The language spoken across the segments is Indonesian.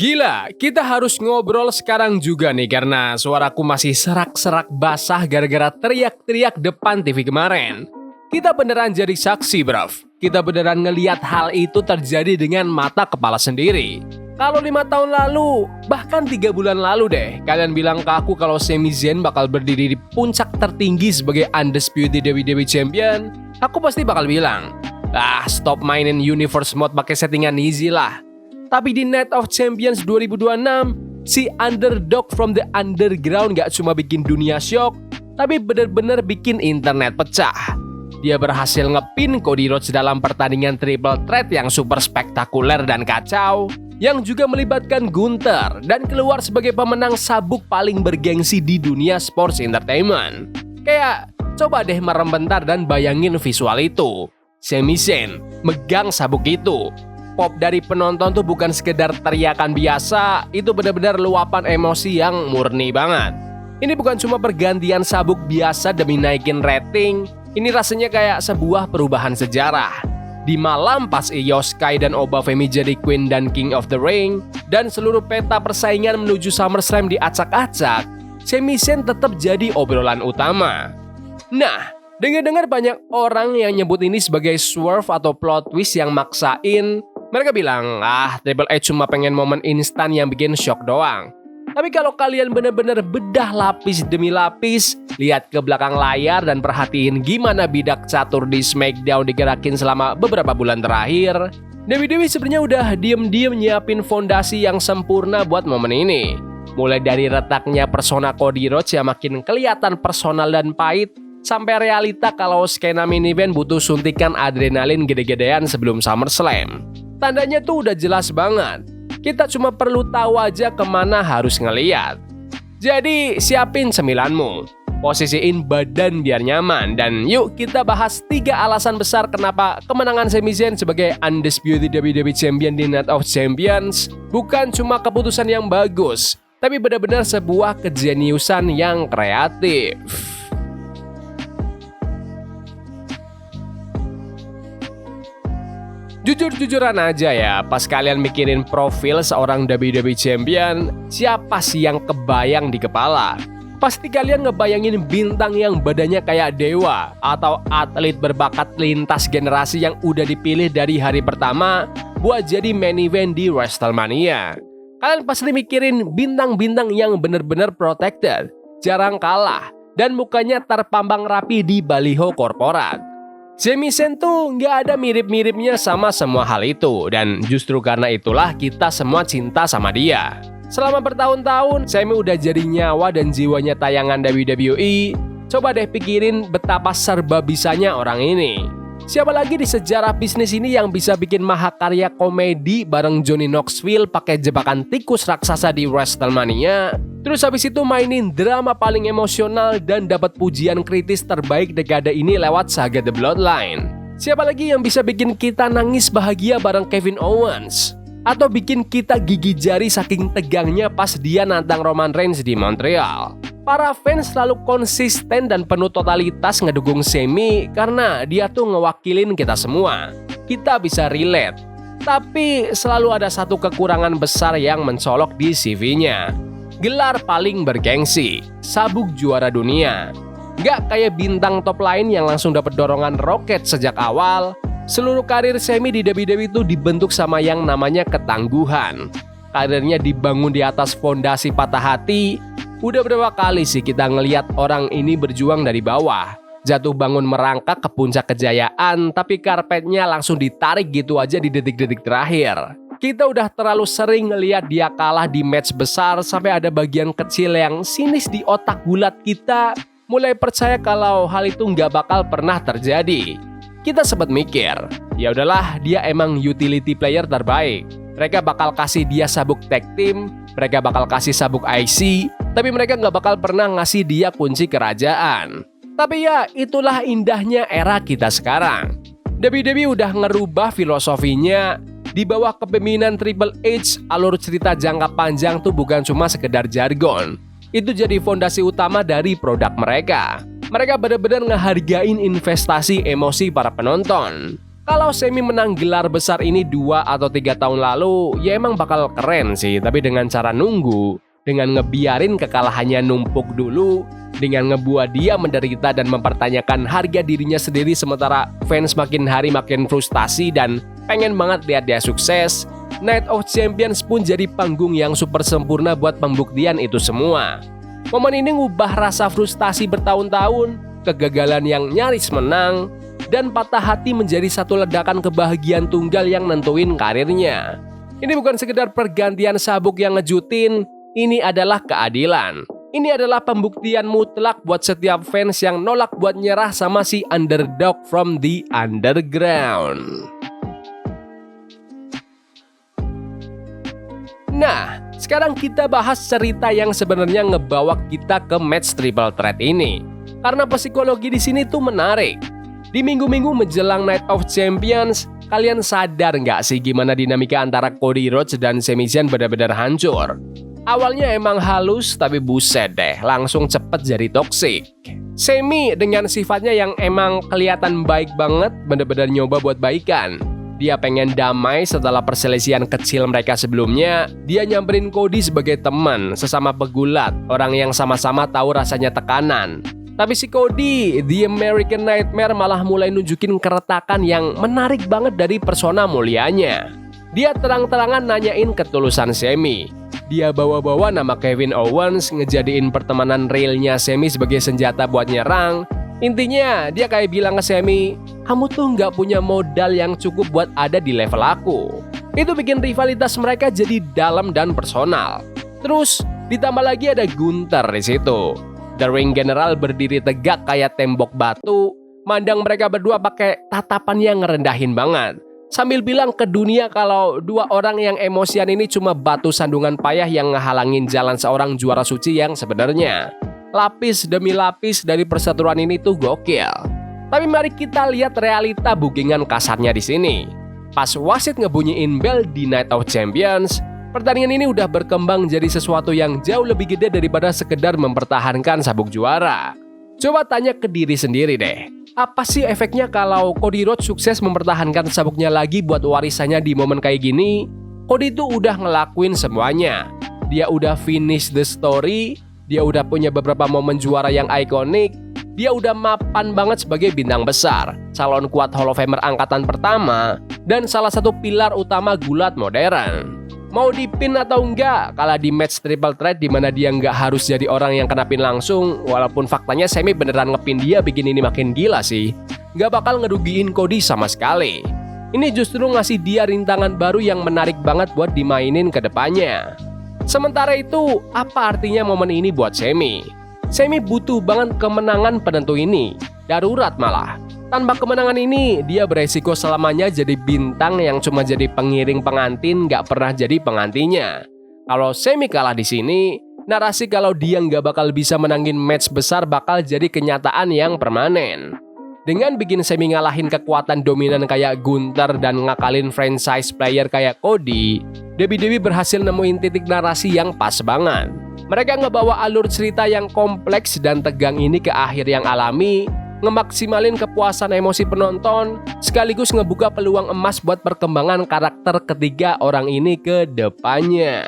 Gila, kita harus ngobrol sekarang juga nih karena suaraku masih serak-serak basah gara-gara teriak-teriak depan TV kemarin. Kita beneran jadi saksi, bruv. Kita beneran ngeliat hal itu terjadi dengan mata kepala sendiri. Kalau 5 tahun lalu, bahkan 3 bulan lalu deh, kalian bilang ke aku kalau Sami Zayn bakal berdiri di puncak tertinggi sebagai undisputed WWE Champion, aku pasti bakal bilang, stop mainin universe mode pakai settingan easy lah. Tapi di Night of Champions 2026, si underdog from the underground gak cuma bikin dunia shock, tapi bener-bener bikin internet pecah. Dia berhasil ngepin Cody Rhodes dalam pertandingan triple threat yang super spektakuler dan kacau, yang juga melibatkan Gunther dan keluar sebagai pemenang sabuk paling bergengsi di dunia sports entertainment. Kayak, coba deh merem bentar dan bayangin visual itu. Sami Zayn megang sabuk itu. Pop dari penonton tuh bukan sekedar teriakan biasa, itu benar-benar luapan emosi yang murni banget. Ini bukan cuma pergantian sabuk biasa demi naikin rating, ini rasanya kayak sebuah perubahan sejarah. Di malam pas Io Sky dan Obafemi jadi Queen dan King of the Ring, dan seluruh peta persaingan menuju SummerSlam diacak-acak, Sami Zayn tetap jadi obrolan utama. Nah, dengar-dengar banyak orang yang nyebut ini sebagai swerve atau plot twist yang maksain. Mereka bilang, Triple H cuma pengen momen instan yang bikin shock doang. Tapi kalau kalian bener-bener bedah lapis demi lapis, lihat ke belakang layar dan perhatiin gimana bidak catur di SmackDown digerakin selama beberapa bulan terakhir, WWE sebenarnya udah diem-diem nyiapin fondasi yang sempurna buat momen ini. Mulai dari retaknya persona Cody Rhodes yang makin kelihatan personal dan pahit, sampai realita kalau skena main event butuh suntikan adrenalin gede-gedean sebelum SummerSlam. Tandanya tuh udah jelas banget. Kita cuma perlu tahu aja kemana harus ngeliat. Jadi siapin cemilanmu, posisiin badan biar nyaman, dan yuk kita bahas 3 alasan besar kenapa kemenangan Sami Zayn sebagai undisputed WWE Champion di Night of Champions bukan cuma keputusan yang bagus, tapi benar-benar sebuah kejeniusan yang kreatif. Jujur-jujuran aja ya, pas kalian mikirin profil seorang WWE Champion, siapa sih yang kebayang di kepala? Pasti kalian ngebayangin bintang yang badannya kayak dewa, atau atlet berbakat lintas generasi yang udah dipilih dari hari pertama buat jadi main event di WrestleMania. Kalian pasti mikirin bintang-bintang yang bener-bener protected, jarang kalah, dan mukanya terpampang rapi di baliho korporat. Sami Zayn tuh nggak ada mirip-miripnya sama semua hal itu, dan justru karena itulah kita semua cinta sama dia. Selama bertahun-tahun, Sami udah jadi nyawa dan jiwanya tayangan WWE. Coba deh pikirin betapa serba bisanya orang ini. Siapa lagi di sejarah bisnis ini yang bisa bikin mahakarya komedi bareng Johnny Knoxville pakai jebakan tikus raksasa di WrestleMania, terus habis itu mainin drama paling emosional dan dapat pujian kritis terbaik dekade ini lewat saga The Bloodline. Siapa lagi yang bisa bikin kita nangis bahagia bareng Kevin Owens? Atau bikin kita gigi jari saking tegangnya pas dia nantang Roman Reigns di Montreal? Para fans selalu konsisten dan penuh totalitas ngedukung Sami karena dia tuh ngewakilin kita semua. Kita bisa relate. Tapi selalu ada satu kekurangan besar yang mencolok di CV-nya. Gelar paling bergengsi, sabuk juara dunia. Gak kayak bintang top lain yang langsung dapat dorongan roket sejak awal. Seluruh karir Sami di WWE itu dibentuk sama yang namanya ketangguhan. Karirnya dibangun di atas fondasi patah hati. Udah berapa kali sih kita ngelihat orang ini berjuang dari bawah, jatuh bangun merangkak ke puncak kejayaan, tapi karpetnya langsung ditarik gitu aja di detik-detik terakhir. Kita udah terlalu sering ngelihat dia kalah di match besar sampai ada bagian kecil yang sinis di otak bulat kita mulai percaya kalau hal itu nggak bakal pernah terjadi. Kita sempat mikir, ya udahlah dia emang utility player terbaik. Mereka bakal kasih dia sabuk tag team, mereka bakal kasih sabuk IC, tapi mereka nggak bakal pernah ngasih dia kunci kerajaan. Tapi ya itulah indahnya era kita sekarang. WWE udah ngerubah filosofinya. Di bawah kepemimpinan Triple H, alur cerita jangka panjang tuh bukan cuma sekedar jargon. Itu jadi fondasi utama dari produk mereka. Mereka benar-benar ngehargain investasi emosi para penonton. Kalau Sami menang gelar besar ini 2 atau 3 tahun lalu, ya emang bakal keren sih. Tapi dengan cara nunggu, dengan ngebiarin kekalahannya numpuk dulu, dengan ngebuat dia menderita dan mempertanyakan harga dirinya sendiri sementara fans makin hari makin frustasi dan pengen banget lihat dia sukses, Night of Champions pun jadi panggung yang super sempurna buat pembuktian itu semua. Momen ini ngubah rasa frustasi bertahun-tahun, kegagalan yang nyaris menang, dan patah hati menjadi satu ledakan kebahagiaan tunggal yang nentuin karirnya. Ini bukan sekedar pergantian sabuk yang ngejutin, ini adalah keadilan. Ini adalah pembuktian mutlak buat setiap fans yang nolak buat nyerah sama si underdog from the underground. Nah, sekarang kita bahas cerita yang sebenarnya ngebawa kita ke match triple threat ini. Karena psikologi di sini tuh menarik. Di minggu-minggu menjelang Night of Champions, kalian sadar nggak sih gimana dinamika antara Cody Rhodes dan Sami Zayn benar-benar hancur? Awalnya emang halus, tapi buset deh, langsung cepet jadi toksik. Sami dengan sifatnya yang emang kelihatan baik banget, benar-benar nyoba buat baikan. Dia pengen damai setelah perselisihan kecil mereka sebelumnya. Dia nyamperin Cody sebagai teman, sesama pegulat, orang yang sama-sama tahu rasanya tekanan. Tapi si Cody, The American Nightmare, malah mulai nunjukin keretakan yang menarik banget dari persona mulianya. Dia terang-terangan nanyain ketulusan Sami. Dia bawa-bawa nama Kevin Owens, ngejadiin pertemanan realnya Sami sebagai senjata buat nyerang. Intinya, dia kayak bilang ke Sami, kamu tuh nggak punya modal yang cukup buat ada di level aku. Itu bikin rivalitas mereka jadi dalam dan personal. Terus, ditambah lagi ada Gunther di situ. The Ring General berdiri tegak kayak tembok batu, mandang mereka berdua pakai tatapan yang ngerendahin banget. Sambil bilang ke dunia kalau dua orang yang emosian ini cuma batu sandungan payah yang ngehalangin jalan seorang juara suci yang sebenarnya. Lapis demi lapis dari persatuan ini tuh gokil. Tapi mari kita lihat realita bookingan kasarnya di sini. Pas wasit ngebunyiin bel di Night of Champions, pertandingan ini udah berkembang jadi sesuatu yang jauh lebih gede daripada sekedar mempertahankan sabuk juara. Coba tanya ke diri sendiri deh, apa sih efeknya kalau Cody Rhodes sukses mempertahankan sabuknya lagi buat warisannya di momen kayak gini? Cody tuh udah ngelakuin semuanya. Dia udah finish the story, dia udah punya beberapa momen juara yang ikonik, dia udah mapan banget sebagai bintang besar, calon kuat Hall of Famer angkatan pertama, dan salah satu pilar utama gulat modern. Mau dipin atau enggak, kalah di match triple threat di mana dia nggak harus jadi orang yang kena pin langsung, walaupun faktanya Sami beneran ngepin dia bikin ini makin gila sih. Nggak bakal ngerugiin Cody sama sekali. Ini justru ngasih dia rintangan baru yang menarik banget buat dimainin ke depannya. Sementara itu, apa artinya momen ini buat Sami? Sami butuh banget kemenangan penentu ini, darurat malah. Tanpa kemenangan ini, dia beresiko selamanya jadi bintang yang cuma jadi pengiring pengantin, nggak pernah jadi pengantinya. Kalau Sami kalah di sini, narasi kalau dia nggak bakal bisa menangin match besar bakal jadi kenyataan yang permanen. Dengan bikin Sami ngalahin kekuatan dominan kayak Gunther dan ngakalin franchise player kayak Cody, WWE berhasil nemuin titik narasi yang pas banget. Mereka ngebawa alur cerita yang kompleks dan tegang ini ke akhir yang alami, ngemaksimalin kepuasan emosi penonton, sekaligus ngebuka peluang emas buat perkembangan karakter ketiga orang ini ke depannya.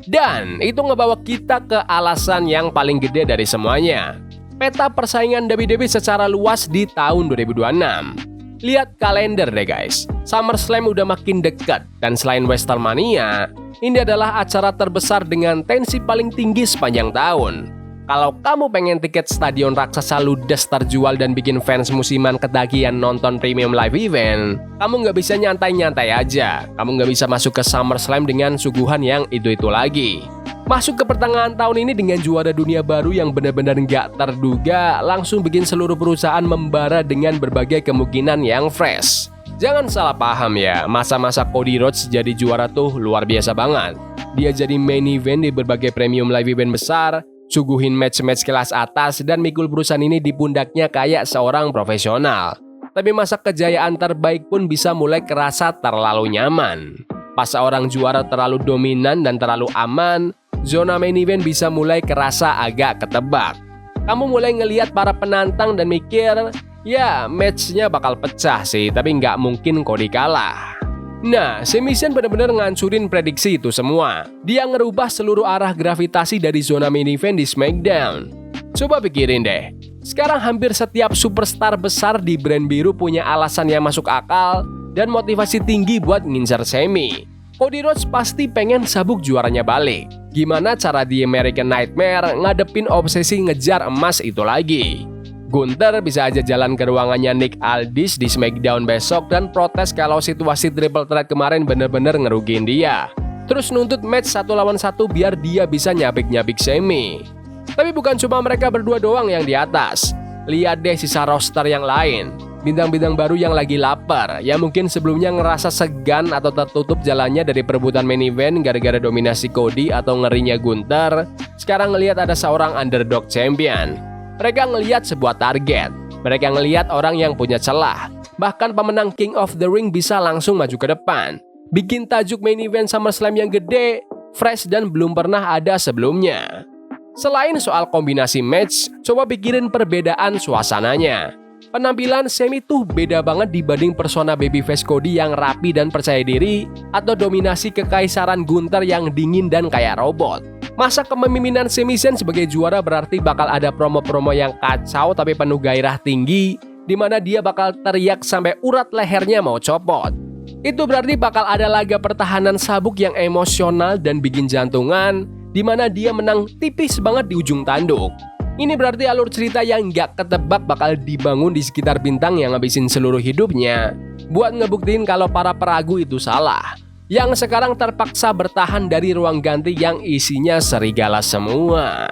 Dan itu ngebawa kita ke alasan yang paling gede dari semuanya. Peta persaingan WWE secara luas di tahun 2026. Lihat kalender deh guys, SummerSlam udah makin dekat, dan selain WrestleMania, ini adalah acara terbesar dengan tensi paling tinggi sepanjang tahun. Kalau kamu pengen tiket stadion raksasa ludes terjual dan bikin fans musiman ketagihan nonton premium live event, kamu nggak bisa nyantai-nyantai aja. Kamu nggak bisa masuk ke SummerSlam dengan suguhan yang itu-itu lagi. Masuk ke pertengahan tahun ini dengan juara dunia baru yang benar-benar nggak terduga, langsung bikin seluruh perusahaan membara dengan berbagai kemungkinan yang fresh. Jangan salah paham ya, masa-masa Cody Rhodes jadi juara tuh luar biasa banget. Dia jadi main event di berbagai premium live event besar, suguhin match-match kelas atas, dan mikul perusahaan ini di pundaknya kayak seorang profesional. Tapi masa kejayaan terbaik pun bisa mulai kerasa terlalu nyaman. Pas seorang juara terlalu dominan dan terlalu aman, zona main event bisa mulai kerasa agak ketebak. kamu mulai ngelihat para penantang dan mikir, ya matchnya bakal pecah sih, tapi nggak mungkin Cody kalah. Nah, Sami Zayn benar-benar ngancurin prediksi itu semua. Dia ngerubah seluruh arah gravitasi dari zona main event di SmackDown. Coba pikirin deh, sekarang hampir setiap superstar besar di brand biru punya alasan yang masuk akal dan motivasi tinggi buat ngincar Sami. Cody Rhodes pasti pengen sabuk juaranya balik. Gimana cara di American Nightmare ngadepin obsesi ngejar emas itu lagi? Gunther bisa aja jalan ke ruangannya Nick Aldis di SmackDown besok dan protes kalau situasi triple threat kemarin bener-bener ngerugiin dia. Terus nuntut match 1 lawan 1 biar dia bisa nyabik-nyabik Sami. Tapi bukan cuma mereka berdua doang yang di atas. Lihat deh sisa roster yang lain. Bintang-bintang baru yang lagi lapar, yang mungkin sebelumnya ngerasa segan atau tertutup jalannya dari perebutan main event gara-gara dominasi Cody atau ngerinya Gunther, sekarang ngelihat ada seorang underdog champion. Mereka ngelihat sebuah target, mereka ngelihat orang yang punya celah. Bahkan pemenang King of the Ring bisa langsung maju ke depan, bikin tajuk main event SummerSlam yang gede, fresh dan belum pernah ada sebelumnya. Selain soal kombinasi match, coba pikirin perbedaan suasananya. Penampilan Sami tuh beda banget dibanding persona babyface Cody yang rapi dan percaya diri atau dominasi kekaisaran Gunther yang dingin dan kayak robot. Masa kepemimpinan Sami Zayn sebagai juara berarti bakal ada promo-promo yang kacau tapi penuh gairah tinggi di mana dia bakal teriak sampai urat lehernya mau copot. Itu berarti bakal ada laga pertahanan sabuk yang emosional dan bikin jantungan di mana dia menang tipis banget di ujung tanduk. Ini berarti alur cerita yang gak ketebak bakal dibangun di sekitar bintang yang ngabisin seluruh hidupnya buat ngebuktiin kalau para peragu itu salah, yang sekarang terpaksa bertahan dari ruang ganti yang isinya serigala semua.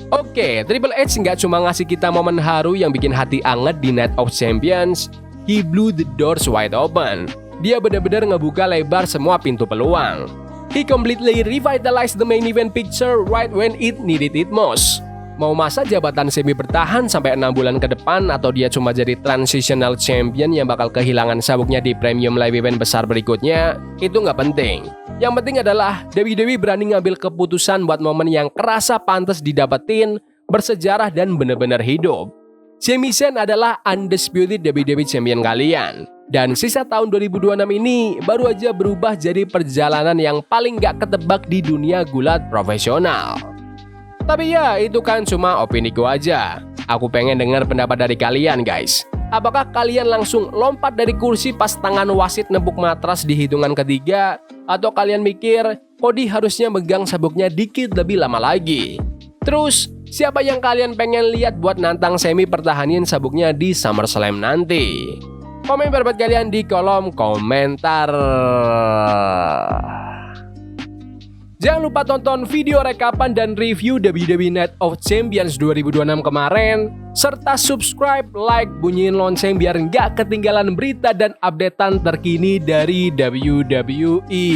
Oke, Triple H nggak cuma ngasih kita momen haru yang bikin hati anget di Night of Champions, he blew the doors wide open. Dia benar-benar ngebuka lebar semua pintu peluang. He completely revitalized the main event picture right when it needed it most. Mau masa jabatan Sami bertahan sampai 6 bulan ke depan atau dia cuma jadi transitional champion yang bakal kehilangan sabuknya di premium live event besar berikutnya, itu nggak penting. Yang penting adalah WWE berani ngambil keputusan buat momen yang kerasa pantas didapetin, bersejarah dan bener-bener hidup. Sami Zayn adalah undisputed WWE champion kalian. Dan sisa tahun 2026 ini baru aja berubah jadi perjalanan yang paling gak ketebak di dunia gulat profesional. Tapi ya, itu kan cuma opiniku aja. Aku pengen dengar pendapat dari kalian guys. Apakah kalian langsung lompat dari kursi pas tangan wasit nebuk matras di hitungan ketiga? Atau kalian mikir, Cody harusnya megang sabuknya dikit lebih lama lagi? Terus, siapa yang kalian pengen lihat buat nantang Sami pertahanin sabuknya di SummerSlam nanti? Komen pendapat kalian di kolom komentar. Jangan lupa tonton video rekapan dan review WWE Night of Champions 2026 kemarin, serta subscribe, like, bunyiin lonceng biar nggak ketinggalan berita dan updatean terkini dari WWE.